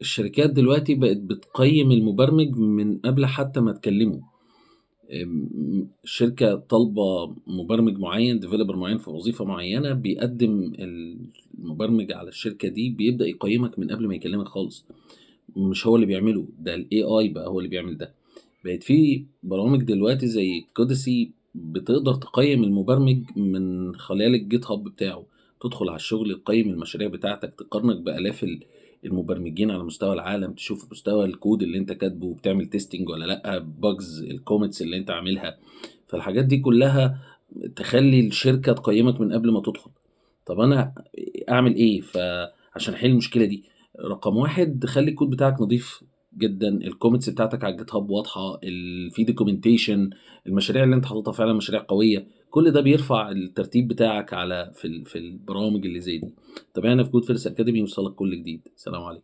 الشركات دلوقتي بقت بتقيّم المبرمج من قبل حتى ما تكلّمه. الشركة طالبة مبرمج معيّن developer معيّن في وظيفة معيّنة، بيقدّم المبرمج على الشركة دي بيبدأ يقيّمك من قبل ما يكلّمك خالص، مش هو اللي بيعمله، ده الAI بقى هو اللي بيعمل ده. بقت في برامج دلوقتي زي Codacy بتقدر تقيّم المبرمج من خلال الGitHub بتاعه، تدخل على الشغل تقيّم المشاريع بتاعتك، تقارنك بآلاف المبرمجين على مستوى العالم، تشوف مستوى الكود اللي أنت كاتبه بتعمل testing والّا لأ، bugs الcommits اللي أنت عاملها، فالحاجات دي كلّها تخلّي الشركة تقيّمك من قبل ما تدخل. طَب أنا أعمل إيه عشان أحل المشكلة دي؟ رقم 1 خلّي الكود بتاعك نضيف جدًا، الcommits بتاعتك على الGitHub واضحة، في documentation، المشاريع اللي أنت حاططها فعلًا مشاريع قوية، كل ده بيرفع الترتيب بتاعك على في البرامج اللي زي دي. تابعنا في Code First Academy يوصلك كل جديد. سلام عليكم.